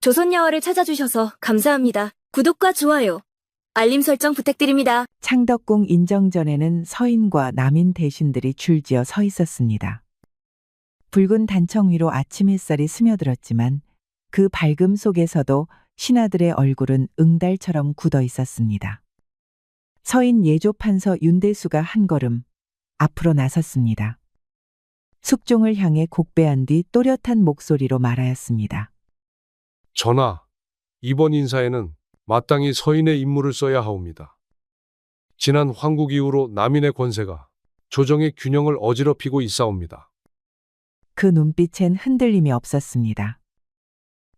조선야화를 찾아주셔서 감사합니다. 구독과 좋아요, 알림 설정 부탁드립니다. 창덕궁 인정전에는 서인과 남인 대신들이 줄지어 서 있었습니다. 붉은 단청 위로 아침 햇살이 스며들었지만 그 밝음 속에서도 신하들의 얼굴은 응달처럼 굳어 있었습니다. 서인 예조판서 윤대수가 한 걸음 앞으로 나섰습니다. 숙종을 향해 곡배한 뒤 또렷한 목소리로 말하였습니다. 전하, 이번 인사에는 마땅히 서인의 임무를 써야 하옵니다. 지난 황국 이후로 남인의 권세가 조정의 균형을 어지럽히고 있사옵니다. 그 눈빛엔 흔들림이 없었습니다.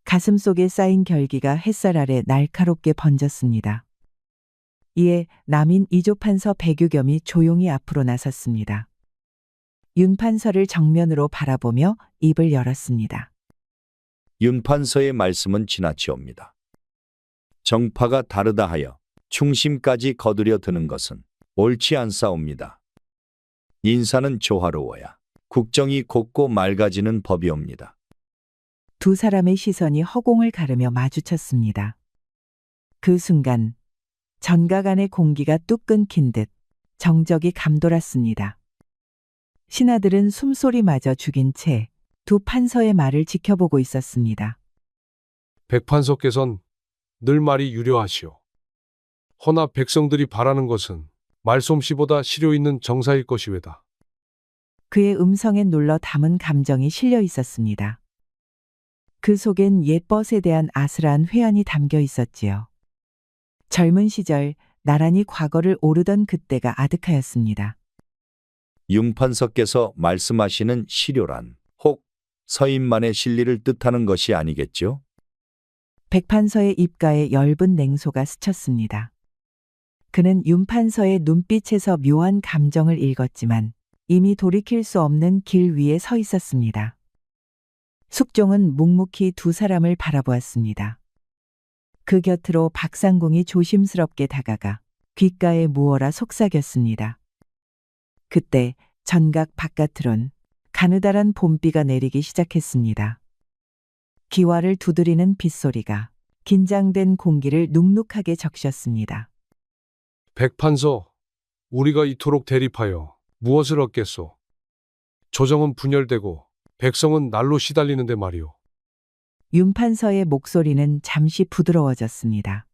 가슴 속에 쌓인 결기가 햇살 아래 날카롭게 번졌습니다. 이에 남인 이조판서 백유겸이 조용히 앞으로 나섰습니다. 윤판서를 정면으로 바라보며 입을 열었습니다. 윤판서의 말씀은 지나치옵니다. 정파가 다르다 하여 충심까지 거두려 드는 것은 옳지 않사옵니다. 인사는 조화로워야 국정이 곱고 맑아지는 법이옵니다. 두 사람의 시선이 허공을 가르며 마주쳤습니다. 그 순간 전각 안의 공기가 뚝 끊긴 듯 정적이 감돌았습니다. 신하들은 숨소리마저 죽인 채 두 판서의 말을 지켜보고 있었습니다. 백판서께선 늘 말이 유려하시오. 허나 백성들이 바라는 것은 말솜씨보다 실효 있는 정사일 것이외다. 그의 음성엔 눌러 담은 감정이 실려 있었습니다. 그 속엔 옛 벗에 대한 아슬한 회한이 담겨 있었지요. 젊은 시절 나란히 과거를 오르던 그때가 아득하였습니다. 윤판서께서 말씀하시는 시료란 혹 서인만의 실리를 뜻하는 것이 아니겠죠? 백판서의 입가에 엷은 냉소가 스쳤습니다. 그는 윤판서의 눈빛에서 묘한 감정을 읽었지만 이미 돌이킬 수 없는 길 위에 서 있었습니다. 숙종은 묵묵히 두 사람을 바라보았습니다. 그 곁으로 박상궁이 조심스럽게 다가가 귓가에 무어라 속삭였습니다. 그때 전각 바깥으론 가느다란 봄비가 내리기 시작했습니다. 기와를 두드리는 빗소리가 긴장된 공기를 눅눅하게 적셨습니다. 백판서, 우리가 이토록 대립하여 무엇을 얻겠소? 조정은 분열되고 백성은 날로 시달리는데 말이오. 윤판서의 목소리는 잠시 부드러워졌습니다.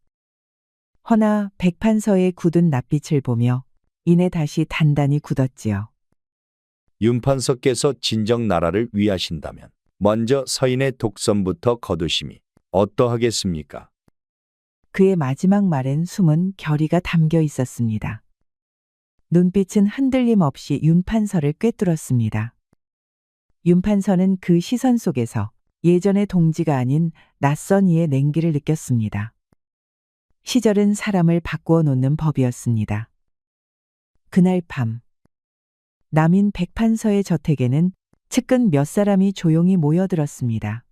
허나 백판서의 굳은 낯빛을 보며 이내 다시 단단히 굳었지요. 윤판서께서 진정 나라를 위하신다면 먼저 서인의 독선부터 거두심이 어떠하겠습니까? 그의 마지막 말엔 숨은 결의가 담겨 있었습니다. 눈빛은 흔들림 없이 윤판서를 꿰뚫었습니다. 윤판서는 그 시선 속에서 예전의 동지가 아닌 낯선 이의 냉기를 느꼈습니다. 시절은 사람을 바꾸어 놓는 법이었습니다. 그날 밤 남인 백판서의 저택에는 측근 몇 사람이 조용히 모여들었습니다.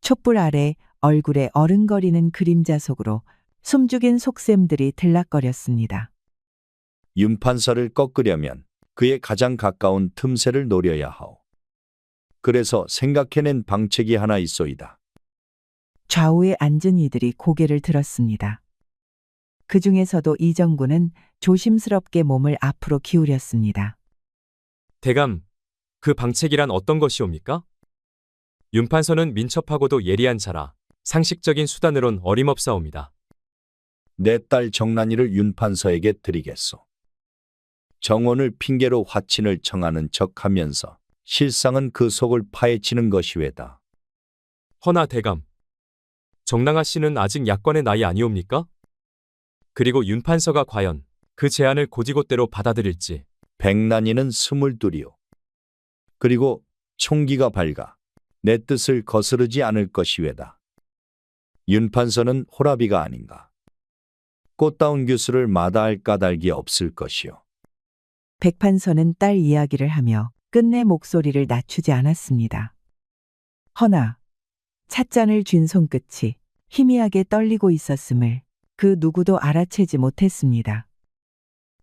촛불 아래 얼굴에 어른거리는 그림자 속으로 숨죽인 속셈들이 들락거렸습니다. 윤판서를 꺾으려면 그의 가장 가까운 틈새를 노려야 하오. 그래서 생각해낸 방책이 하나 있소이다. 좌우에 앉은 이들이 고개를 들었습니다. 그 중에서도 이정구는 조심스럽게 몸을 앞으로 기울였습니다. 대감, 그 방책이란 어떤 것이옵니까? 윤판서는 민첩하고도 예리한 자라 상식적인 수단으론 어림없사옵니다. 내 딸 정란이를 윤판서에게 드리겠소. 정원을 핑계로 화친을 청하는 척하면서 실상은 그 속을 파헤치는 것이외다. 허나 대감, 정랑아 씨는 아직 약관의 나이 아니옵니까? 그리고 윤판서가 과연 그 제안을 곧이곧대로 받아들일지. 백난이는 22이오. 그리고 총기가 밝아 내 뜻을 거스르지 않을 것이외다. 윤판서는 호라비가 아닌가. 꽃다운 규수를 마다할 까닭이 없을 것이오. 백판서는 딸 이야기를 하며 끝내 목소리를 낮추지 않았습니다. 허나 찻잔을 쥔 손끝이 희미하게 떨리고 있었음을 그 누구도 알아채지 못했습니다.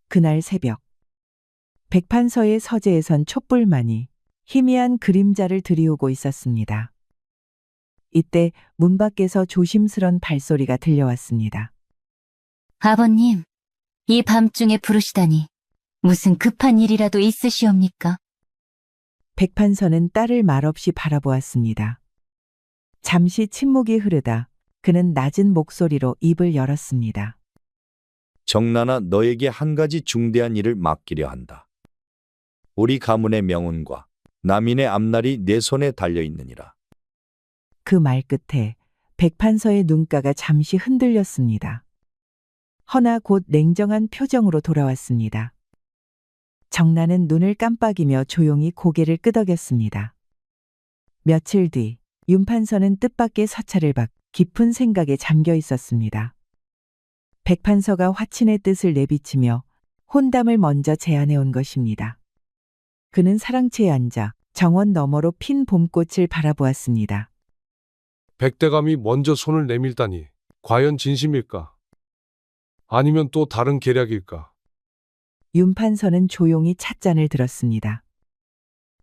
그날 새벽 백판서의 서재에선 촛불만이 희미한 그림자를 들이우고 있었습니다. 이때 문 밖에서 조심스런 발소리가 들려왔습니다. 아버님, 이 밤중에 부르시다니 무슨 급한 일이라도 있으시옵니까? 백판서는 딸을 말없이 바라보았습니다. 잠시 침묵이 흐르다 그는 낮은 목소리로 입을 열었습니다. 정나나 너에게 한 가지 중대한 일을 맡기려 한다. 우리 가문의 명운과 남인의 앞날이 내 손에 달려 있느니라. 그 말 끝에 백판서의 눈가가 잠시 흔들렸습니다. 허나 곧 냉정한 표정으로 돌아왔습니다. 정나는 눈을 깜빡이며 조용히 고개를 끄덕였습니다. 며칠 뒤 윤판서는 뜻밖의 서찰을 받 깊은 생각에 잠겨 있었습니다. 백판서가 화친의 뜻을 내비치며 혼담을 먼저 제안해 온 것입니다. 그는 사랑채에 앉아 정원 너머로 핀 봄꽃을 바라보았습니다. 백대감이 먼저 손을 내밀다니 과연 진심일까? 아니면 또 다른 계략일까? 윤판서는 조용히 찻잔을 들었습니다.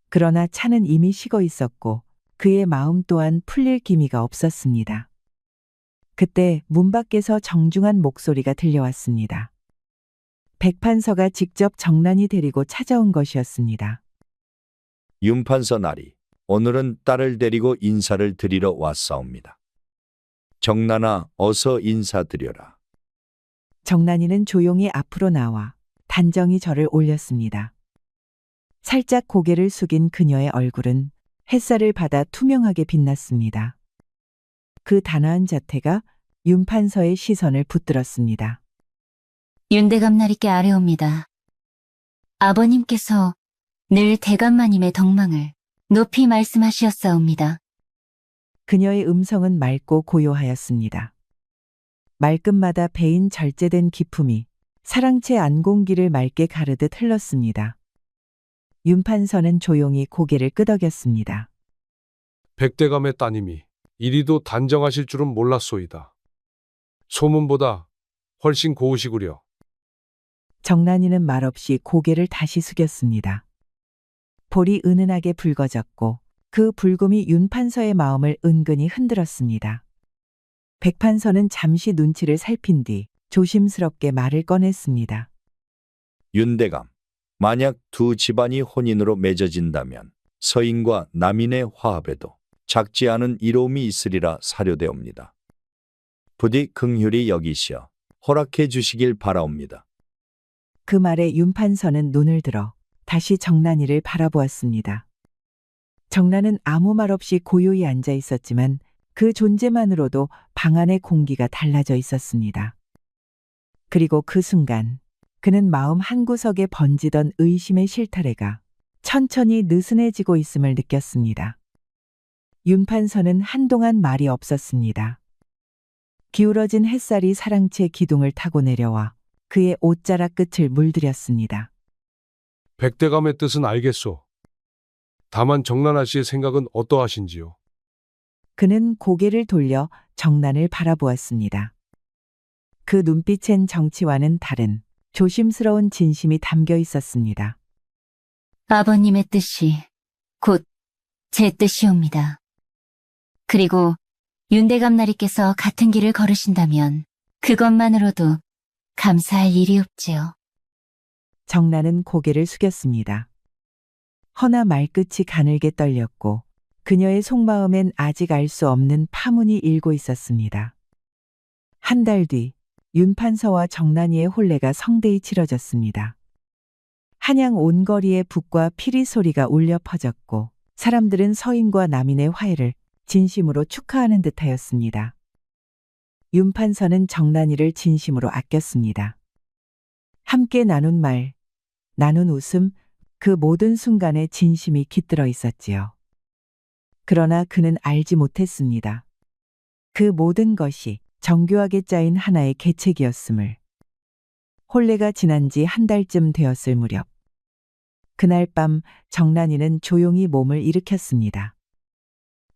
그러나 차는 이미 식어 있었고 그의 마음 또한 풀릴 기미가 없었습니다. 그때 문 밖에서 정중한 목소리가 들려왔습니다. 백판서가 직접 정난이 데리고 찾아온 것이었습니다. 윤판서 나리, 오늘은 딸을 데리고 인사를 드리러 왔사옵니다. 정나나 어서 인사드려라. 정난이는 조용히 앞으로 나와 단정히 절을 올렸습니다. 살짝 고개를 숙인 그녀의 얼굴은 햇살을 받아 투명하게 빛났습니다. 그 단아한 자태가 윤판서의 시선을 붙들었습니다. 윤대감나리께 아뢰옵니다. 아버님께서 늘 대감마님의 덕망을 높이 말씀하시었사옵니다. 그녀의 음성은 맑고 고요하였습니다. 말끝마다 배인 절제된 기품이 사랑채 안공기를 맑게 가르듯 흘렀습니다. 윤판서는 조용히 고개를 끄덕였습니다. 백대감의 따님이 이리도 단정하실 줄은 몰랐소이다. 소문보다 훨씬 고우시구려. 정난이는 말없이 고개를 다시 숙였습니다. 볼이 은은하게 붉어졌고 그 붉음이 윤판서의 마음을 은근히 흔들었습니다. 백판서는 잠시 눈치를 살핀 뒤 조심스럽게 말을 꺼냈습니다. 윤대감, 만약 두 집안이 혼인으로 맺어진다면 서인과 남인의 화합에도 작지 않은 이로움이 있으리라 사료되옵니다. 부디 긍휼히 여기시어 허락해 주시길 바라옵니다. 그 말에 윤판서는 눈을 들어 다시 정난이를 바라보았습니다. 정난은 아무 말 없이 고요히 앉아 있었지만 그 존재만으로도 방 안의 공기가 달라져 있었습니다. 그리고 그 순간 그는 마음 한구석에 번지던 의심의 실타래가 천천히 느슨해지고 있음을 느꼈습니다. 윤판서는 한동안 말이 없었습니다. 기울어진 햇살이 사랑채 기둥을 타고 내려와 그의 옷자락 끝을 물들였습니다. 백대감의 뜻은 알겠소. 다만 정난아 씨의 생각은 어떠하신지요? 그는 고개를 돌려 정난을 바라보았습니다. 그 눈빛엔 정치와는 다른 조심스러운 진심이 담겨 있었습니다. 아버님의 뜻이 곧 제 뜻이옵니다. 그리고 윤대감나리께서 같은 길을 걸으신다면 그것만으로도 감사할 일이 없지요. 정난은 고개를 숙였습니다. 허나 말끝이 가늘게 떨렸고 그녀의 속마음엔 아직 알 수 없는 파문이 일고 있었습니다. 한 달 뒤 윤판서와 정난이의 혼례가 성대히 치러졌습니다. 한양 온 거리에 북과 피리 소리가 울려 퍼졌고 사람들은 서인과 남인의 화해를 진심으로 축하하는 듯하였습니다. 윤판서는 정난이를 진심으로 아꼈습니다. 함께 나눈 말, 나눈 웃음, 그 모든 순간에 진심이 깃들어 있었지요. 그러나 그는 알지 못했습니다. 그 모든 것이 정교하게 짜인 하나의 계책이었음을. 혼례가 지난 지 한 달쯤 되었을 무렵. 그날 밤 정난이는 조용히 몸을 일으켰습니다.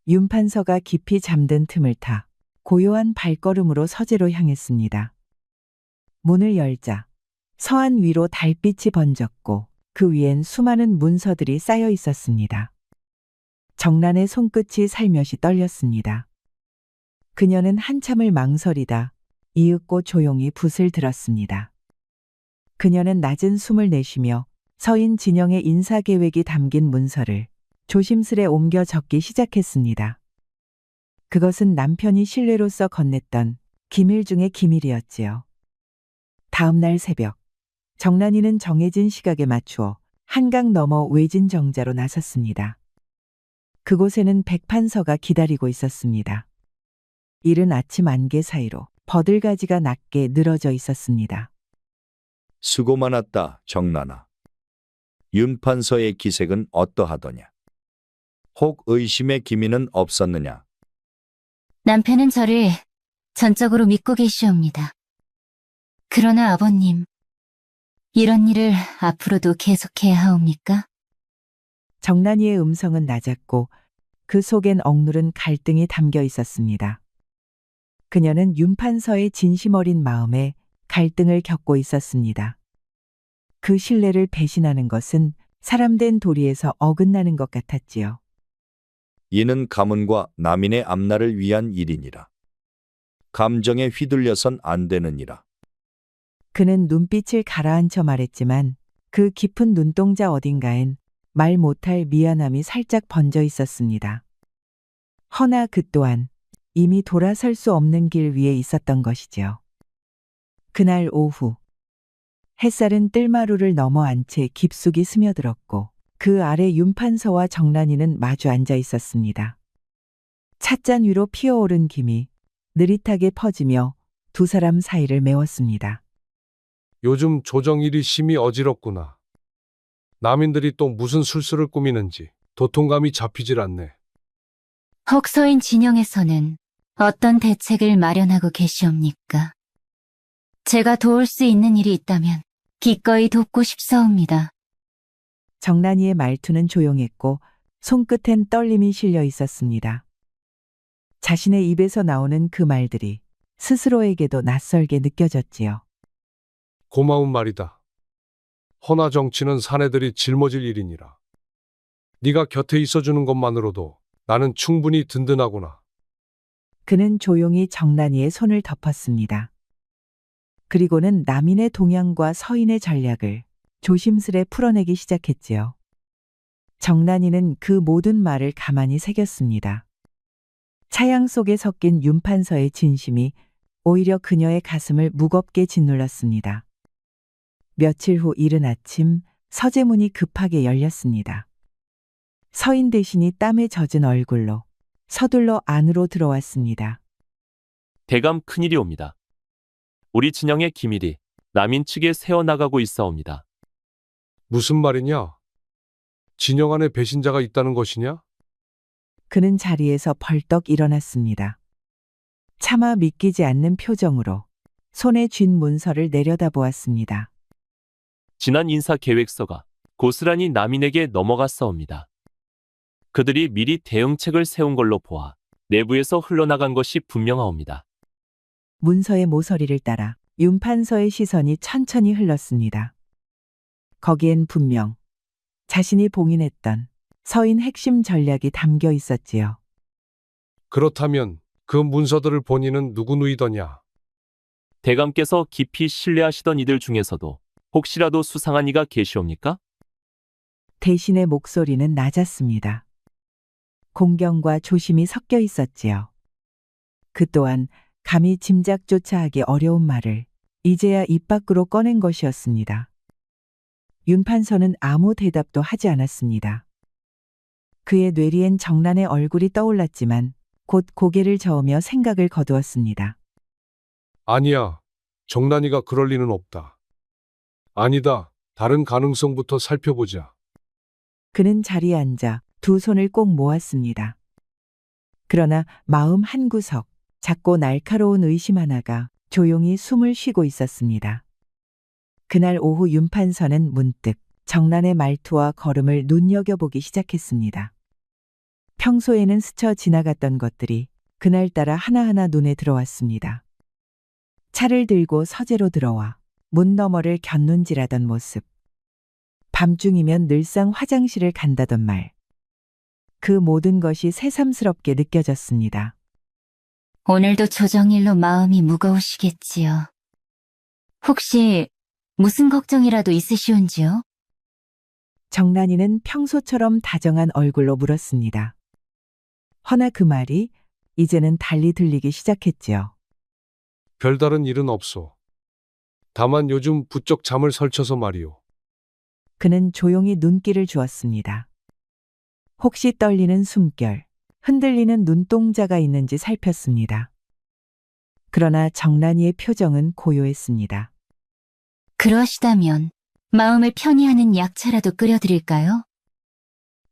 윤판서가 깊이 잠든 틈을 타 고요한 발걸음으로 서재로 향했습니다. 문을 열자 서안 위로 달빛이 번졌고 그 위엔 수많은 문서들이 쌓여 있었습니다. 정난의 손끝이 살며시 떨렸습니다. 그녀는 한참을 망설이다 이윽고 조용히 붓을 들었습니다. 그녀는 낮은 숨을 내쉬며 서인 진영의 인사 계획이 담긴 문서를 조심스레 옮겨 적기 시작했습니다. 그것은 남편이 신뢰로서 건넸던 기밀 중의 기밀이었지요. 다음 날 새벽, 정란이는 정해진 시각에 맞추어 한강 너머 외진 정자로 나섰습니다. 그곳에는 백판서가 기다리고 있었습니다. 이른 아침 안개 사이로 버들가지가 낮게 늘어져 있었습니다. 수고 많았다, 정란아. 윤판서의 기색은 어떠하더냐? 혹 의심의 기미는 없었느냐? 남편은 저를 전적으로 믿고 계시옵니다. 그러나 아버님, 이런 일을 앞으로도 계속해야 하옵니까? 정란이의 음성은 낮았고 그 속엔 억누른 갈등이 담겨 있었습니다. 그녀는 윤판서의 진심 어린 마음에 갈등을 겪고 있었습니다. 그 신뢰를 배신하는 것은 사람된 도리에서 어긋나는 것 같았지요. 이는 가문과 남인의 앞날을 위한 일이니라. 감정에 휘둘려선 안 되느니라. 그는 눈빛을 가라앉혀 말했지만 그 깊은 눈동자 어딘가엔 말 못할 미안함이 살짝 번져 있었습니다. 허나 그 또한 이미 돌아설 수 없는 길 위에 있었던 것이지요. 그날 오후, 햇살은 뜰마루를 넘어 안 채 깊숙이 스며들었고 그 아래 윤판서와 정란이는 마주 앉아 있었습니다. 찻잔 위로 피어오른 김이 느릿하게 퍼지며 두 사람 사이를 메웠습니다. 요즘 조정일이 심히 어지럽구나. 남인들이 또 무슨 술수를 꾸미는지 도통감이 잡히질 않네. 혹 서인 진영에서는 어떤 대책을 마련하고 계시옵니까? 제가 도울 수 있는 일이 있다면 기꺼이 돕고 싶사옵니다. 정란이의 말투는 조용했고 손끝엔 떨림이 실려 있었습니다. 자신의 입에서 나오는 그 말들이 스스로에게도 낯설게 느껴졌지요. 고마운 말이다. 허나 정치는 사내들이 짊어질 일이니라. 네가 곁에 있어주는 것만으로도 나는 충분히 든든하구나. 그는 조용히 정란이의 손을 덮었습니다. 그리고는 남인의 동향과 서인의 전략을 조심스레 풀어내기 시작했지요. 정란이는 그 모든 말을 가만히 새겼습니다. 차양 속에 섞인 윤판서의 진심이 오히려 그녀의 가슴을 무겁게 짓눌렀습니다. 며칠 후 이른 아침 서재문이 급하게 열렸습니다. 서인 대신이 땀에 젖은 얼굴로 서둘러 안으로 들어왔습니다. 대감 큰일이옵니다. 우리 진영의 기밀이 남인 측에 새어나가고 있사옵니다. 무슨 말이냐? 진영 안에 배신자가 있다는 것이냐? 그는 자리에서 벌떡 일어났습니다. 차마 믿기지 않는 표정으로 손에 쥔 문서를 내려다보았습니다. 지난 인사 계획서가 고스란히 남인에게 넘어갔사옵니다. 그들이 미리 대응책을 세운 걸로 보아 내부에서 흘러나간 것이 분명하옵니다. 문서의 모서리를 따라 윤판서의 시선이 천천히 흘렀습니다. 거기엔 분명 자신이 봉인했던 서인 핵심 전략이 담겨 있었지요. 그렇다면 그 문서들을 본 이는 누구 누이더냐? 대감께서 깊이 신뢰하시던 이들 중에서도 혹시라도 수상한 이가 계시옵니까? 대신의 목소리는 낮았습니다. 공경과 조심이 섞여 있었지요. 그 또한 감히 짐작조차 하기 어려운 말을 이제야 입 밖으로 꺼낸 것이었습니다. 윤판서는 아무 대답도 하지 않았습니다. 그의 뇌리엔 정란의 얼굴이 떠올랐지만 곧 고개를 저으며 생각을 거두었습니다. 아니야. 정란이가 그럴 리는 없다. 아니다. 다른 가능성부터 살펴보자. 그는 자리에 앉아 두 손을 꼭 모았습니다. 그러나 마음 한구석, 작고 날카로운 의심 하나가 조용히 숨을 쉬고 있었습니다. 그날 오후 윤판서는 문득 정란의 말투와 걸음을 눈여겨보기 시작했습니다. 평소에는 스쳐 지나갔던 것들이 그날따라 하나하나 눈에 들어왔습니다. 차를 들고 서재로 들어와 문 너머를 곁눈질하던 모습. 밤중이면 늘상 화장실을 간다던 말. 그 모든 것이 새삼스럽게 느껴졌습니다. 오늘도 조정일로 마음이 무거우시겠지요. 혹시 무슨 걱정이라도 있으시온지요? 정란이는 평소처럼 다정한 얼굴로 물었습니다. 허나 그 말이 이제는 달리 들리기 시작했지요. 별다른 일은 없소. 다만 요즘 부쩍 잠을 설쳐서 말이오. 그는 조용히 눈길을 주었습니다. 혹시 떨리는 숨결, 흔들리는 눈동자가 있는지 살폈습니다. 그러나 정란이의 표정은 고요했습니다. 그러시다면 마음을 편히 하는 약차라도 끓여드릴까요?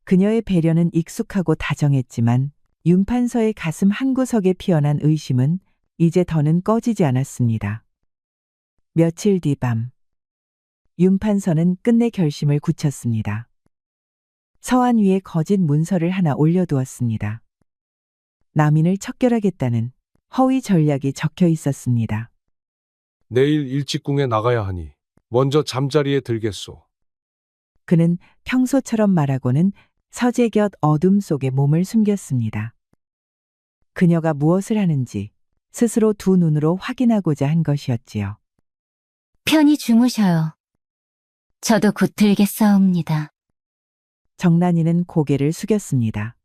그녀의 배려는 익숙하고 다정했지만 윤판서의 가슴 한구석에 피어난 의심은 이제 더는 꺼지지 않았습니다. 며칠 뒤 밤, 윤판서는 끝내 결심을 굳혔습니다. 서한 위에 거짓 문서를 하나 올려두었습니다. 남인을 척결하겠다는 허위 전략이 적혀 있었습니다. 내일 일찍궁에 나가야 하니 먼저 잠자리에 들겠소. 그는 평소처럼 말하고는 서재 곁 어둠 속에 몸을 숨겼습니다. 그녀가 무엇을 하는지 스스로 두 눈으로 확인하고자 한 것이었지요. 편히 주무셔요. 저도 곧 들겠사옵니다. 정란이는 고개를 숙였습니다.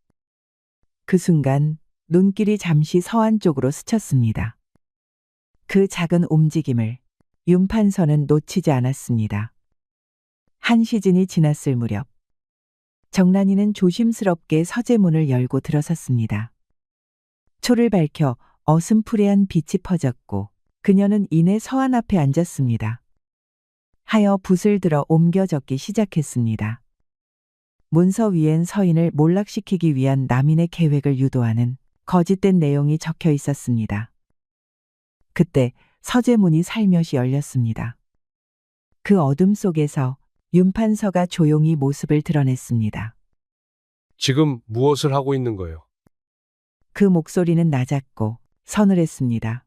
그 순간 눈길이 잠시 서안 쪽으로 스쳤습니다. 그 작은 움직임을 윤판서는 놓치지 않았습니다. 한 시즌이 지났을 무렵 정란이는 조심스럽게 서재문을 열고 들어섰습니다. 초를 밝혀 어슴푸레한 빛이 퍼졌고 그녀는 이내 서안 앞에 앉았습니다. 하여 붓을 들어 옮겨 적기 시작했습니다. 문서 위엔 서인을 몰락시키기 위한 남인의 계획을 유도하는 거짓된 내용이 적혀 있었습니다. 그때 서재문이 살며시 열렸습니다. 그 어둠 속에서 윤판서가 조용히 모습을 드러냈습니다. 지금 무엇을 하고 있는 거요? 그 목소리는 낮았고 서늘했습니다.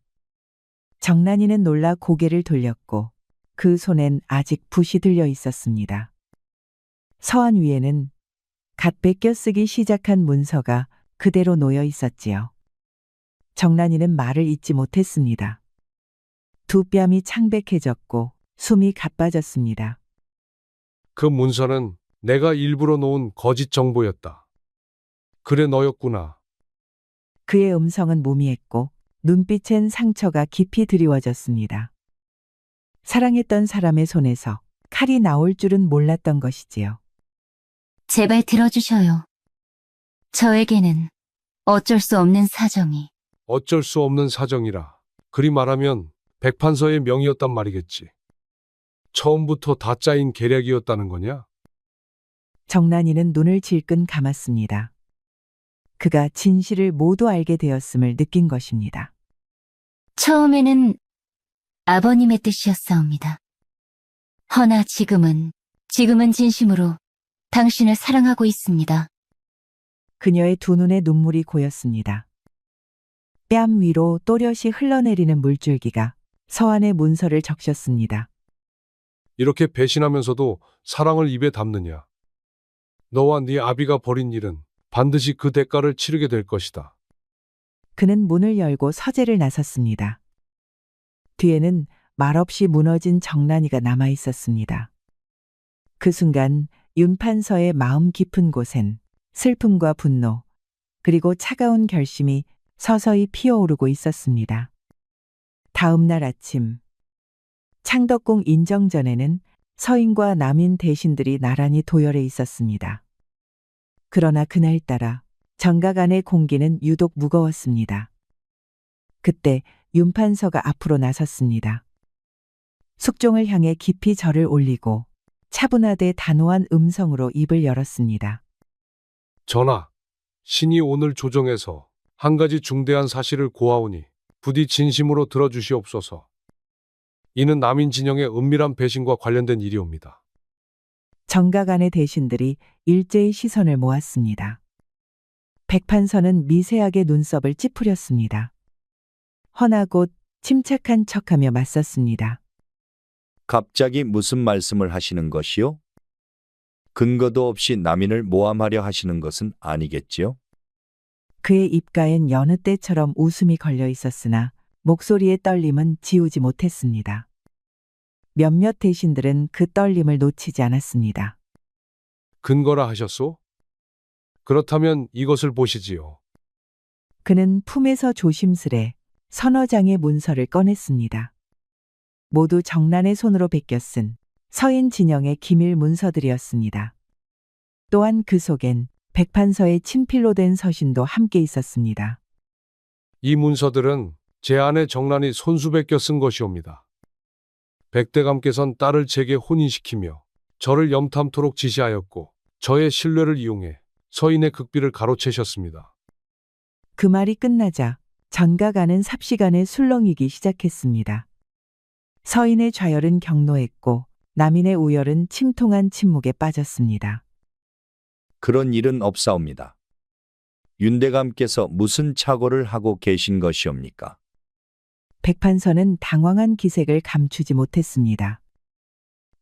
정란이는 놀라 고개를 돌렸고 그 손엔 아직 붓이 들려 있었습니다. 서한 위에는 갓 베껴 쓰기 시작한 문서가 그대로 놓여 있었지요. 정란이는 말을 잇지 못했습니다. 두 뺨이 창백해졌고 숨이 가빠졌습니다. 그 문서는 내가 일부러 놓은 거짓 정보였다. 그래 너였구나. 그의 음성은 무미했고 눈빛엔 상처가 깊이 드리워졌습니다. 사랑했던 사람의 손에서 칼이 나올 줄은 몰랐던 것이지요. 제발 들어주셔요. 저에게는 어쩔 수 없는 사정이. 어쩔 수 없는 사정이라. 그리 말하면 백판서의 명이었단 말이겠지. 처음부터 다 짜인 계략이었다는 거냐? 정란이는 눈을 질끈 감았습니다. 그가 진실을 모두 알게 되었음을 느낀 것입니다. 처음에는 아버님의 뜻이었사옵니다. 허나 지금은 진심으로 당신을 사랑하고 있습니다. 그녀의 두 눈에 눈물이 고였습니다. 뺨 위로 또렷이 흘러내리는 물줄기가 서한의 문서를 적셨습니다. 이렇게 배신하면서도 사랑을 입에 담느냐? 너와 네 아비가 벌인 일은 반드시 그 대가를 치르게 될 것이다. 그는 문을 열고 서재를 나섰습니다. 뒤에는 말없이 무너진 정란이가 남아 있었습니다. 그 순간 윤판서의 마음 깊은 곳엔 슬픔과 분노, 그리고 차가운 결심이 서서히 피어오르고 있었습니다. 다음 날 아침, 창덕궁 인정전에는 서인과 남인 대신들이 나란히 도열해 있었습니다. 그러나 그날따라 정각 안의 공기는 유독 무거웠습니다. 그때 윤판서가 앞으로 나섰습니다. 숙종을 향해 깊이 절을 올리고 차분하되 단호한 음성으로 입을 열었습니다. 전하, 신이 오늘 조정에서 한 가지 중대한 사실을 고하오니 부디 진심으로 들어주시옵소서. 이는 남인 진영의 은밀한 배신과 관련된 일이옵니다. 정각 안의 대신들이 일제히 시선을 모았습니다. 백판서는 미세하게 눈썹을 찌푸렸습니다. 허나 곧 침착한 척하며 맞섰습니다. 갑자기 무슨 말씀을 하시는 것이요? 근거도 없이 남인을 모함하려 하시는 것은 아니겠지요? 그의 입가엔 여느 때처럼 웃음이 걸려 있었으나 목소리의 떨림은 지우지 못했습니다. 몇몇 대신들은 그 떨림을 놓치지 않았습니다. 근거라 하셨소? 그렇다면 이것을 보시지요. 그는 품에서 조심스레 서너 장의 문서를 꺼냈습니다. 모두 정난의 손으로 베껴 쓴 서인 진영의 기밀 문서들이었습니다. 또한 그 속엔 백판서의 친필로 된 서신도 함께 있었습니다. 이 문서들은 제 아내 정란이 손수 베껴 쓴 것이옵니다. 백대감께선 딸을 제게 혼인시키며 저를 염탐토록 지시하였고 저의 신뢰를 이용해 서인의 극비를 가로채셨습니다. 그 말이 끝나자 전가가는 삽시간에 술렁이기 시작했습니다. 서인의 좌열은 격노했고 남인의 우열은 침통한 침묵에 빠졌습니다. 그런 일은 없사옵니다. 윤대감께서 무슨 착오를 하고 계신 것이옵니까? 백판서는 당황한 기색을 감추지 못했습니다.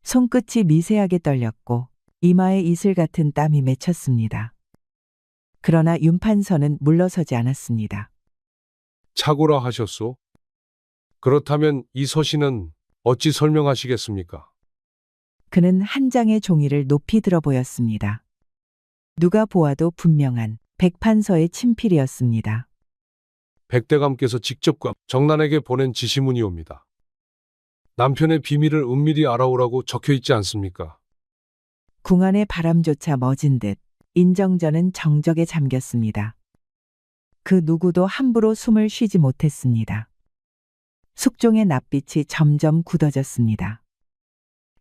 손끝이 미세하게 떨렸고 이마에 이슬 같은 땀이 맺혔습니다. 그러나 윤판서는 물러서지 않았습니다. 착오라 하셨소? 그렇다면 이 서신은 어찌 설명하시겠습니까? 그는 한 장의 종이를 높이 들어 보였습니다. 누가 보아도 분명한 백판서의 친필이었습니다. 백대감께서 직접 정난에게 보낸 지시문이옵니다. 남편의 비밀을 은밀히 알아오라고 적혀 있지 않습니까? 궁안의 바람조차 멎은 듯 인정전은 정적에 잠겼습니다. 그 누구도 함부로 숨을 쉬지 못했습니다. 숙종의 낯빛이 점점 굳어졌습니다.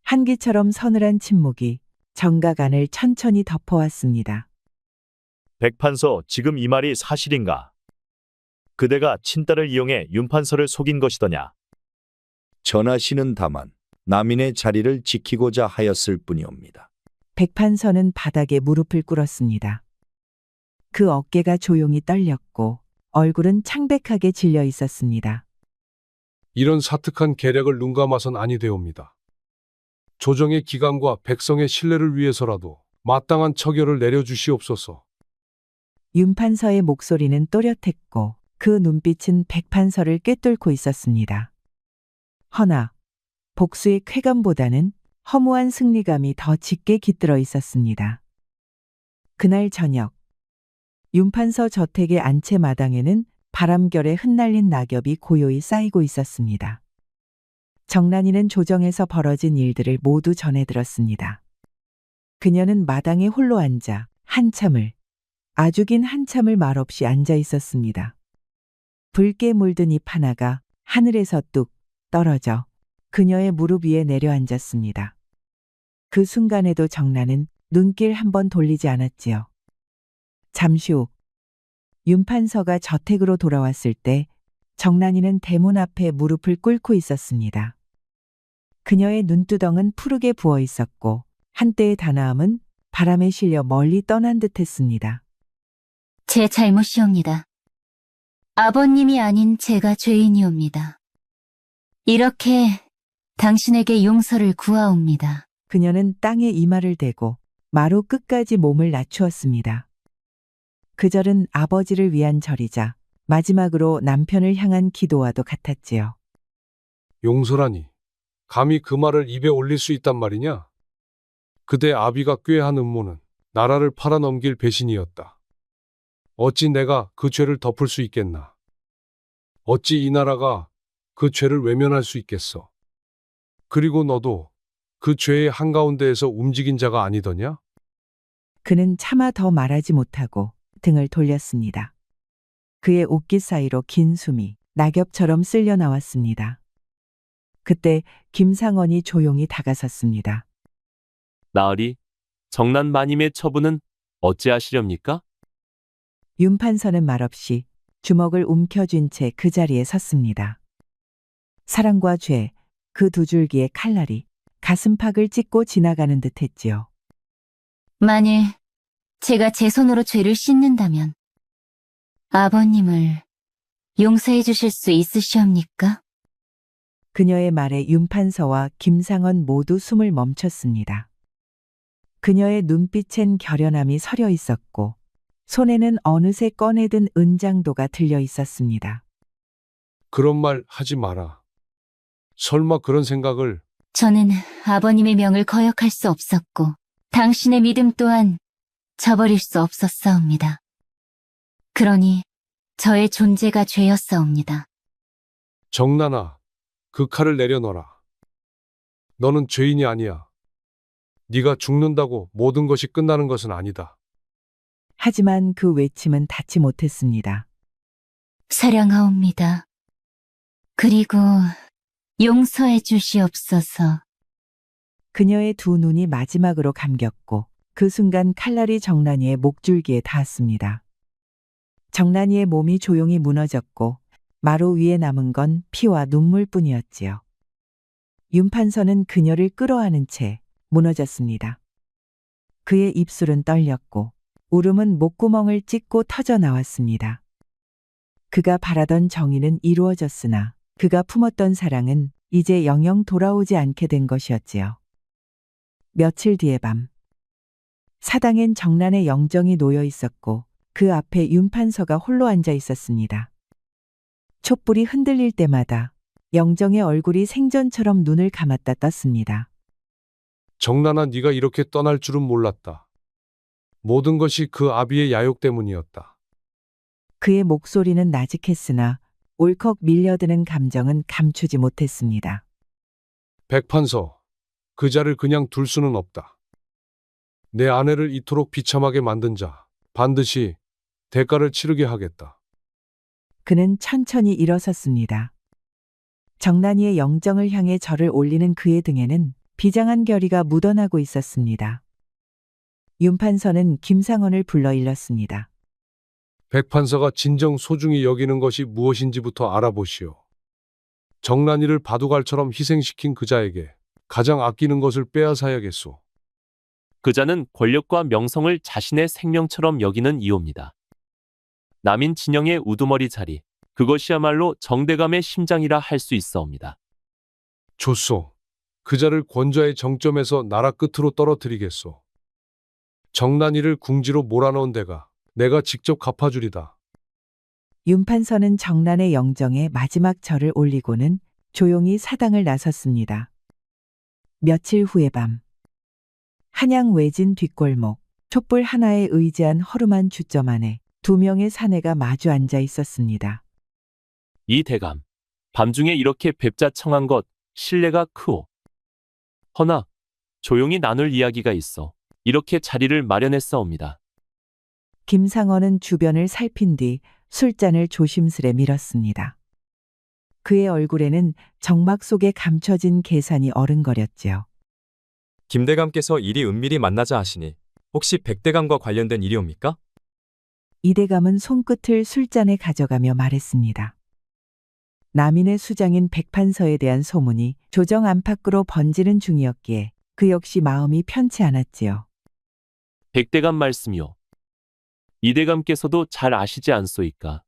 한기처럼 서늘한 침묵이 정각안을 천천히 덮어왔습니다. 백판서, 지금 이 말이 사실인가? 그대가 친딸을 이용해 윤판서를 속인 것이더냐? 전하시는 다만 남인의 자리를 지키고자 하였을 뿐이옵니다. 백판서는 바닥에 무릎을 꿇었습니다. 그 어깨가 조용히 떨렸고 얼굴은 창백하게 질려 있었습니다. 이런 사특한 계략을 눈감아선 아니 되옵니다. 조정의 기강과 백성의 신뢰를 위해서라도 마땅한 처결을 내려주시옵소서. 윤판서의 목소리는 또렷했고 그 눈빛은 백판서를 꿰뚫고 있었습니다. 허나 복수의 쾌감보다는 허무한 승리감이 더 짙게 깃들어 있었습니다. 그날 저녁 윤판서 저택의 안채 마당에는 바람결에 흩날린 낙엽이 고요히 쌓이고 있었습니다. 정난이는 조정에서 벌어진 일들을 모두 전해 들었습니다. 그녀는 마당에 홀로 앉아 아주 긴 한참을 말없이 앉아 있었습니다. 붉게 물든 잎 하나가 하늘에서 뚝 떨어져 그녀의 무릎 위에 내려앉았습니다. 그 순간에도 정난은 눈길 한번 돌리지 않았지요. 잠시 후 윤판서가 저택으로 돌아왔을 때 정난이는 대문 앞에 무릎을 꿇고 있었습니다. 그녀의 눈두덩은 푸르게 부어 있었고 한때의 단아함은 바람에 실려 멀리 떠난 듯했습니다. 제 잘못이옵니다. 아버님이 아닌 제가 죄인이옵니다. 이렇게 당신에게 용서를 구하옵니다. 그녀는 땅에 이마를 대고 마루 끝까지 몸을 낮추었습니다. 그 절은 아버지를 위한 절이자 마지막으로 남편을 향한 기도와도 같았지요. 용서라니, 감히 그 말을 입에 올릴 수 있단 말이냐? 그대 아비가 꾀한 음모는 나라를 팔아넘길 배신이었다. 어찌 내가 그 죄를 덮을 수 있겠나? 어찌 이 나라가 그 죄를 외면할 수 있겠어? 그리고 너도 그 죄의 한가운데에서 움직인 자가 아니더냐? 그는 차마 더 말하지 못하고 등을 돌렸습니다. 그의 옷깃 사이로 긴 숨이 낙엽처럼 쓸려 나왔습니다. 그때 김상원이 조용히 다가섰습니다. 나으리, 정난 마님의 처분은 어찌하시렵니까? 윤판서는 말없이 주먹을 움켜쥔 채 그 자리에 섰습니다. 사랑과 죄, 그 두 줄기의 칼날이 가슴팍을 찢고 지나가는 듯했지요. 만일 제가 제 손으로 죄를 씻는다면 아버님을 용서해 주실 수 있으시옵니까? 그녀의 말에 윤판서와 김상원 모두 숨을 멈췄습니다. 그녀의 눈빛엔 결연함이 서려 있었고 손에는 어느새 꺼내든 은장도가 들려 있었습니다. 그런 말 하지 마라. 설마 그런 생각을. 저는 아버님의 명을 거역할 수 없었고 당신의 믿음 또한 저버릴 수 없었사옵니다. 그러니 저의 존재가 죄였사옵니다. 정란아, 그 칼을 내려놔라. 너는 죄인이 아니야. 네가 죽는다고 모든 것이 끝나는 것은 아니다. 하지만 그 외침은 닿지 못했습니다. 사랑하옵니다. 그리고 용서해 주시옵소서. 그녀의 두 눈이 마지막으로 감겼고 그 순간 칼날이 정란이의 목줄기에 닿았습니다. 정란이의 몸이 조용히 무너졌고 마루 위에 남은 건 피와 눈물뿐이었지요. 윤판서는 그녀를 끌어안은 채 무너졌습니다. 그의 입술은 떨렸고 울음은 목구멍을 찢고 터져 나왔습니다. 그가 바라던 정의는 이루어졌으나 그가 품었던 사랑은 이제 영영 돌아오지 않게 된 것이었지요. 며칠 뒤의 밤, 사당엔 정란의 영정이 놓여 있었고 그 앞에 윤판서가 홀로 앉아 있었습니다. 촛불이 흔들릴 때마다 영정의 얼굴이 생전처럼 눈을 감았다 떴습니다. 정란아, 네가 이렇게 떠날 줄은 몰랐다. 모든 것이 그 아비의 야욕 때문이었다. 그의 목소리는 나직했으나 울컥 밀려드는 감정은 감추지 못했습니다. 백판서, 그자를 그냥 둘 수는 없다. 내 아내를 이토록 비참하게 만든 자, 반드시 대가를 치르게 하겠다. 그는 천천히 일어섰습니다. 정란이의 영정을 향해 절을 올리는 그의 등에는 비장한 결의가 묻어나고 있었습니다. 윤판서는 김상원을 불러 일렀습니다. 백판서가 진정 소중히 여기는 것이 무엇인지부터 알아보시오. 정란이를 바둑알처럼 희생시킨 그자에게 가장 아끼는 것을 빼앗아야겠소. 그자는 권력과 명성을 자신의 생명처럼 여기는 이오입니다. 남인 진영의 우두머리 자리, 그것이야말로 정대감의 심장이라 할 수 있사옵니다. 좋소. 그자를 권좌의 정점에서 나라 끝으로 떨어뜨리겠소. 정란이를 궁지로 몰아넣은 데가 내가 직접 갚아주리다. 윤판서는 정란의 영정에 마지막 절을 올리고는 조용히 사당을 나섰습니다. 며칠 후의 밤, 한양 외진 뒷골목, 촛불 하나에 의지한 허름한 주점 안에 두 명의 사내가 마주 앉아 있었습니다. 이 대감, 밤중에 이렇게 뵙자 청한 것 신뢰가 크오. 허나 조용히 나눌 이야기가 있어 이렇게 자리를 마련했사옵니다. 김상원은 주변을 살핀 뒤 술잔을 조심스레 밀었습니다. 그의 얼굴에는 정막 속에 감춰진 계산이 어른거렸지요. 김대감께서 일이 은밀히 만나자 하시니 혹시 백대감과 관련된 일이옵니까? 이대감은 손끝을 술잔에 가져가며 말했습니다. 남인의 수장인 백판서에 대한 소문이 조정 안팎으로 번지는 중이었기에 그 역시 마음이 편치 않았지요. 백대감 말씀이요. 이대감께서도 잘 아시지 않소이까.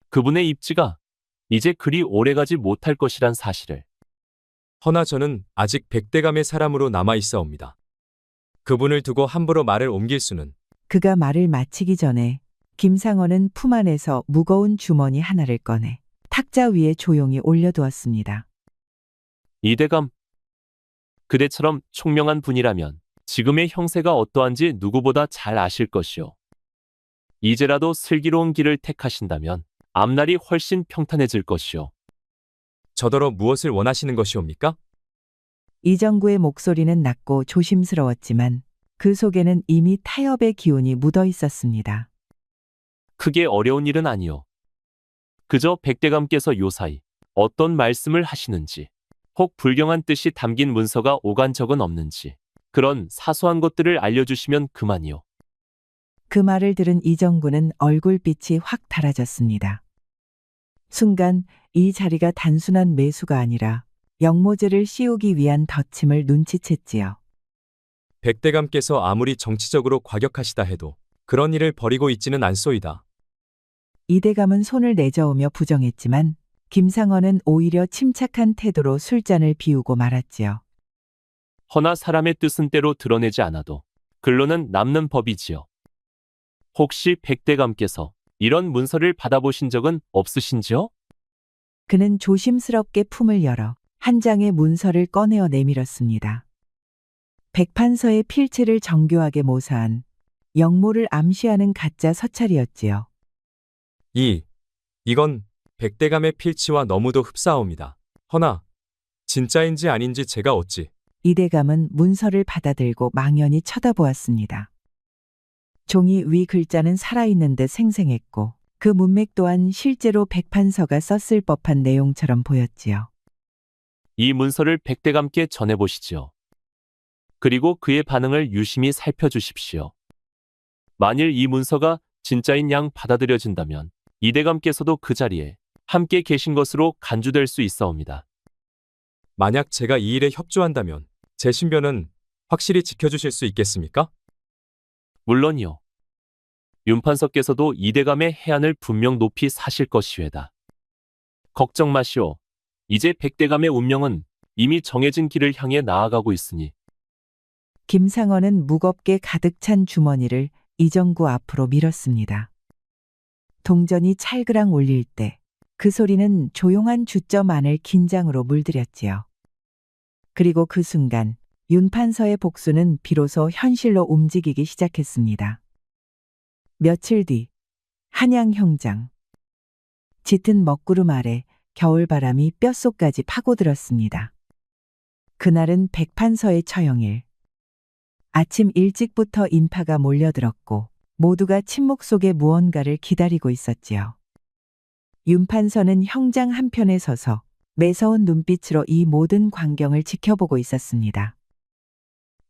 그분의 입지가 이제 그리 오래가지 못할 것이란 사실을. 허나 저는 아직 백대감의 사람으로 남아 있사옵니다. 그분을 두고 함부로 말을 옮길 수는. 그가 말을 마치기 전에 김상원은 품 안에서 무거운 주머니 하나를 꺼내 탁자 위에 조용히 올려두었습니다. 이대감, 그대처럼 총명한 분이라면 지금의 형세가 어떠한지 누구보다 잘 아실 것이오. 이제라도 슬기로운 길을 택하신다면 앞날이 훨씬 평탄해질 것이오. 저더러 무엇을 원하시는 것이옵니까? 이정구의 목소리는 낮고 조심스러웠지만 그 속에는 이미 타협의 기운이 묻어 있었습니다. 크게 어려운 일은 아니오. 그저 백대감께서 요사이 어떤 말씀을 하시는지, 혹 불경한 뜻이 담긴 문서가 오간 적은 없는지, 그런 사소한 것들을 알려주시면 그만이오. 그 말을 들은 이정구는 얼굴빛이 확 달아졌습니다. 순간 이 자리가 단순한 매수가 아니라 영모제를 씌우기 위한 덧침을 눈치챘지요. 백대감께서 아무리 정치적으로 과격하시다 해도 그런 일을 벌이고 있지는 않소이다. 이대감은 손을 내저으며 부정했지만 김상원은 오히려 침착한 태도로 술잔을 비우고 말았지요. 허나 사람의 뜻은 때로 드러내지 않아도 글로는 남는 법이지요. 혹시 백대감께서 이런 문서를 받아보신 적은 없으신지요? 그는 조심스럽게 품을 열어 한 장의 문서를 꺼내어 내밀었습니다. 백판서의 필체를 정교하게 모사한 영모를 암시하는 가짜 서찰이었지요. 이건 백대감의 필치와 너무도 흡사하옵니다. 허나 진짜인지 아닌지 제가 어찌. 이대감은 문서를 받아들고 망연히 쳐다보았습니다. 종이 위 글자는 살아있는 듯 생생했고 그 문맥 또한 실제로 백판서가 썼을 법한 내용처럼 보였지요. 이 문서를 백대감께 전해보시지요. 그리고 그의 반응을 유심히 살펴주십시오. 만일 이 문서가 진짜인 양 받아들여진다면 이대감께서도 그 자리에 함께 계신 것으로 간주될 수 있사옵니다. 만약 제가 이 일에 협조한다면 제 신변은 확실히 지켜주실 수 있겠습니까? 물론이요. 윤판서께서도 이대감의 해안을 분명 높이 사실 것이외다. 걱정 마시오. 이제 백대감의 운명은 이미 정해진 길을 향해 나아가고 있으니. 김상원은 무겁게 가득 찬 주머니를 이정구 앞으로 밀었습니다. 동전이 찰그랑 울릴 때 그 소리는 조용한 주점 안을 긴장으로 물들였지요. 그리고 그 순간 윤판서의 복수는 비로소 현실로 움직이기 시작했습니다. 며칠 뒤 한양 형장. 짙은 먹구름 아래 겨울바람이 뼛속까지 파고들었습니다. 그날은 백판서의 처형일. 아침 일찍부터 인파가 몰려들었고 모두가 침묵 속에 무언가를 기다리고 있었지요. 윤판서는 형장 한편에 서서 매서운 눈빛으로 이 모든 광경을 지켜보고 있었습니다.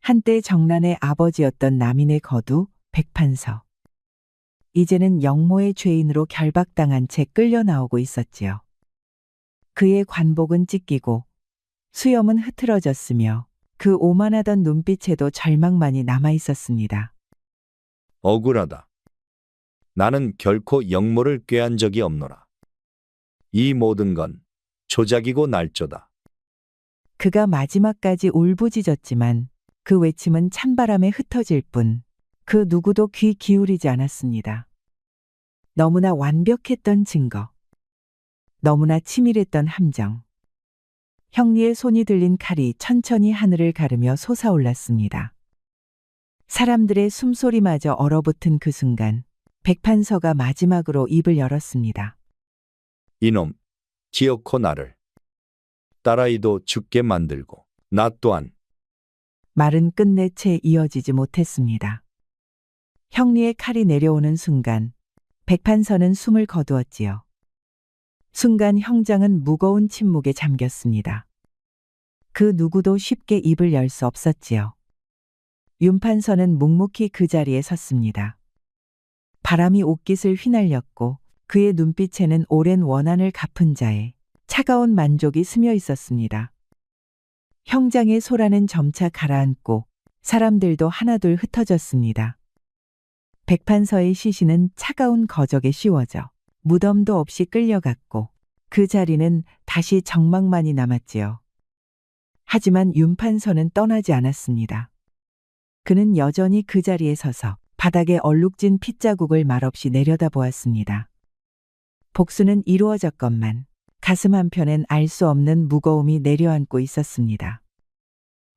한때 정란의 아버지였던 남인의 거두 백판서. 이제는 영모의 죄인으로 결박당한 채 끌려 나오고 있었지요. 그의 관복은 찢기고 수염은 흐트러졌으며 그 오만하던 눈빛에도 절망만이 남아 있었습니다. 억울하다. 나는 결코 영모를 꾀한 적이 없노라. 이 모든 건 조작이고 날조다. 그가 마지막까지 울부짖었지만 그 외침은 찬바람에 흩어질 뿐 그 누구도 귀 기울이지 않았습니다. 너무나 완벽했던 증거. 너무나 치밀했던 함정. 형리의 손이 들린 칼이 천천히 하늘을 가르며 솟아올랐습니다. 사람들의 숨소리마저 얼어붙은 그 순간 백판서가 마지막으로 입을 열었습니다. 이놈, 기어코 나를. 딸아이도 죽게 만들고 나 또한. 말은 끝내 채 이어지지 못했습니다. 형리의 칼이 내려오는 순간 백판서는 숨을 거두었지요. 순간 형장은 무거운 침묵에 잠겼습니다. 그 누구도 쉽게 입을 열 수 없었지요. 윤판서는 묵묵히 그 자리에 섰습니다. 바람이 옷깃을 휘날렸고 그의 눈빛에는 오랜 원한을 갚은 자의 차가운 만족이 스며 있었습니다. 형장의 소라는 점차 가라앉고 사람들도 하나둘 흩어졌습니다. 백판서의 시신은 차가운 거적에 씌워져 무덤도 없이 끌려갔고 그 자리는 다시 정막만이 남았지요. 하지만 윤판서는 떠나지 않았습니다. 그는 여전히 그 자리에 서서 바닥에 얼룩진 핏자국을 말없이 내려다보았습니다. 복수는 이루어졌건만 가슴 한편엔 알 수 없는 무거움이 내려앉고 있었습니다.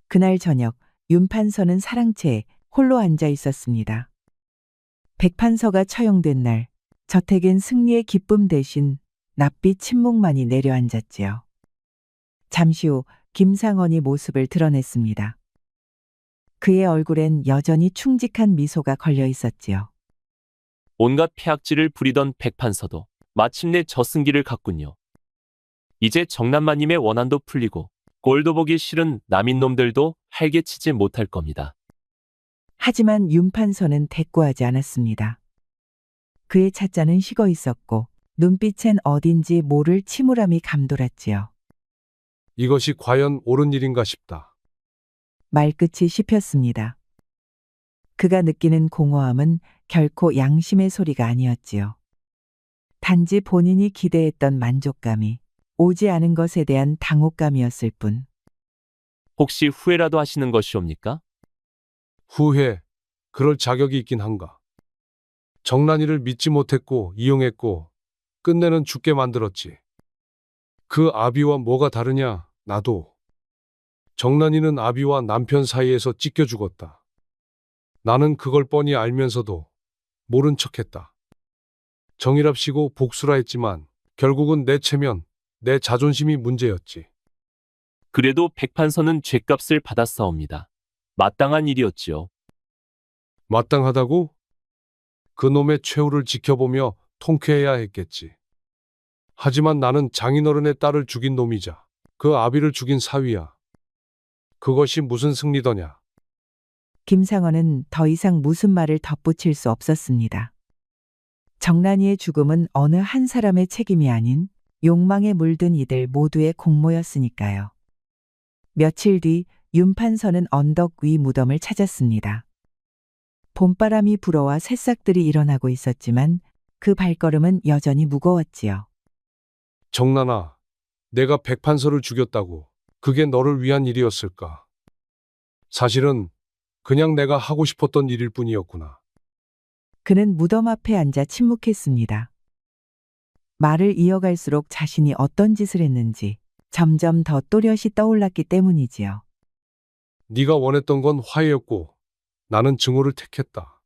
그날 저녁 윤판서는 사랑채에 홀로 앉아 있었습니다. 백판서가 처형된 날 저택엔 승리의 기쁨 대신 낯빛 침묵만이 내려앉았지요. 잠시 후 김상원이 모습을 드러냈습니다. 그의 얼굴엔 여전히 충직한 미소가 걸려 있었지요. 온갖 폐악질을 부리던 백판서도 마침내 저승기를 갔군요. 이제 정남마님의 원한도 풀리고 꼴도 보기 싫은 남인놈들도 활개치지 못할 겁니다. 하지만 윤판서는 대꾸하지 않았습니다. 그의 찻잔은 식어 있었고 눈빛엔 어딘지 모를 침울함이 감돌았지요. 이것이 과연 옳은 일인가 싶다. 말끝이 씹혔습니다. 그가 느끼는 공허함은 결코 양심의 소리가 아니었지요. 단지 본인이 기대했던 만족감이 오지 않은 것에 대한 당혹감이었을 뿐. 혹시 후회라도 하시는 것이옵니까? 후회, 그럴 자격이 있긴 한가. 정란이를 믿지 못했고 이용했고 끝내는 죽게 만들었지. 그 아비와 뭐가 다르냐? 나도. 정란이는 아비와 남편 사이에서 찢겨 죽었다. 나는 그걸 뻔히 알면서도 모른 척했다. 정이랍시고 복수라 했지만 결국은 내 체면, 내 자존심이 문제였지. 그래도 백판서는 죗값을 받았사옵니다. 마땅한 일이었지요. 마땅하다고? 그놈의 최후를 지켜보며 통쾌해야 했겠지. 하지만 나는 장인어른의 딸을 죽인 놈이자 그 아비를 죽인 사위야. 그것이 무슨 승리더냐? 김상원은 더 이상 무슨 말을 덧붙일 수 없었습니다. 정란이의 죽음은 어느 한 사람의 책임이 아닌 욕망에 물든 이들 모두의 공모였으니까요. 며칠 뒤 윤판서는 언덕 위 무덤을 찾았습니다. 봄바람이 불어와 새싹들이 일어나고 있었지만 그 발걸음은 여전히 무거웠지요. 정란아, 내가 백판서를 죽였다고 그게 너를 위한 일이었을까? 사실은 그냥 내가 하고 싶었던 일일 뿐이었구나. 그는 무덤 앞에 앉아 침묵했습니다. 말을 이어갈수록 자신이 어떤 짓을 했는지 점점 더 또렷이 떠올랐기 때문이지요. 네가 원했던 건 화해였고 나는 증오를 택했다.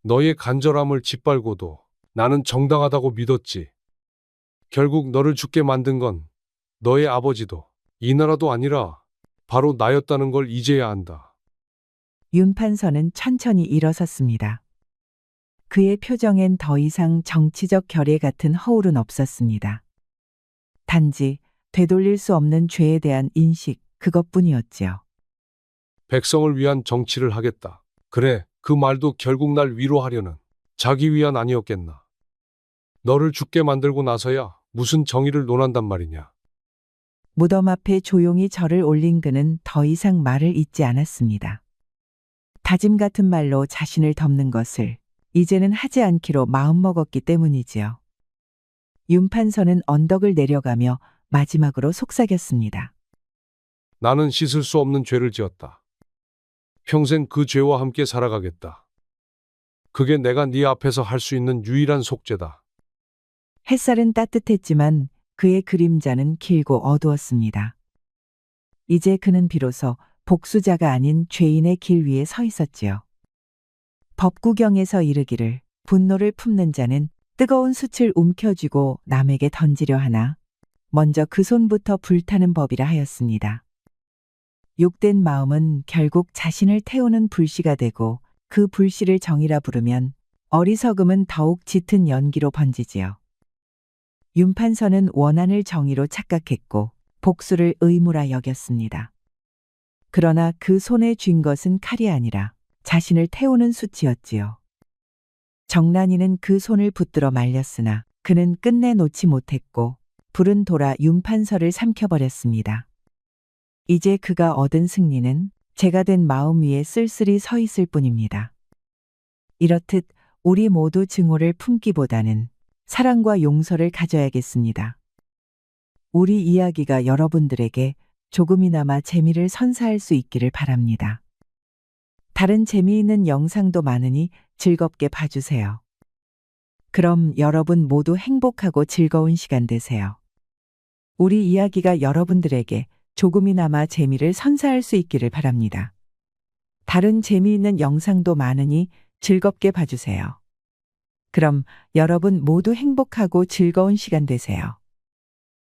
너의 간절함을 짓밟고도 나는 정당하다고 믿었지. 결국 너를 죽게 만든 건 너의 아버지도 이 나라도 아니라 바로 나였다는 걸 이제야 안다. 윤판서는 천천히 일어섰습니다. 그의 표정엔 더 이상 정치적 결의 같은 허울은 없었습니다. 단지 되돌릴 수 없는 죄에 대한 인식, 그것뿐이었지요. 백성을 위한 정치를 하겠다. 그래, 그 말도 결국 날 위로하려는 자기 위안 아니었겠나. 너를 죽게 만들고 나서야 무슨 정의를 논한단 말이냐. 무덤 앞에 조용히 절을 올린 그는 더 이상 말을 잇지 않았습니다. 다짐 같은 말로 자신을 덮는 것을 이제는 하지 않기로 마음먹었기 때문이지요. 윤판서는 언덕을 내려가며 마지막으로 속삭였습니다. 나는 씻을 수 없는 죄를 지었다. 평생 그 죄와 함께 살아가겠다. 그게 내가 네 앞에서 할 수 있는 유일한 속죄다. 햇살은 따뜻했지만 그의 그림자는 길고 어두웠습니다. 이제 그는 비로소 복수자가 아닌 죄인의 길 위에 서 있었지요. 법구경에서 이르기를 분노를 품는 자는 뜨거운 숯을 움켜쥐고 남에게 던지려 하나 먼저 그 손부터 불타는 법이라 하였습니다. 욕된 마음은 결국 자신을 태우는 불씨가 되고 그 불씨를 정이라 부르면 어리석음은 더욱 짙은 연기로 번지지요. 윤판서는 원한을 정의로 착각했고 복수를 의무라 여겼습니다. 그러나 그 손에 쥔 것은 칼이 아니라 자신을 태우는 숯이었지요. 정란이는 그 손을 붙들어 말렸으나 그는 끝내 놓지 못했고 불은 돌아 윤판서를 삼켜버렸습니다. 이제 그가 얻은 승리는 죄가 된 마음 위에 쓸쓸히 서 있을 뿐입니다. 이렇듯 우리 모두 증오를 품기보다는 사랑과 용서를 가져야겠습니다. 우리 이야기가 여러분들에게 조금이나마 재미를 선사할 수 있기를 바랍니다. 다른 재미있는 영상도 많으니 즐겁게 봐주세요. 그럼 여러분 모두 행복하고 즐거운 시간 되세요. 우리 이야기가 여러분들에게 조금이나마 재미를 선사할 수 있기를 바랍니다. 다른 재미있는 영상도 많으니 즐겁게 봐주세요. 그럼 여러분 모두 행복하고 즐거운 시간 되세요.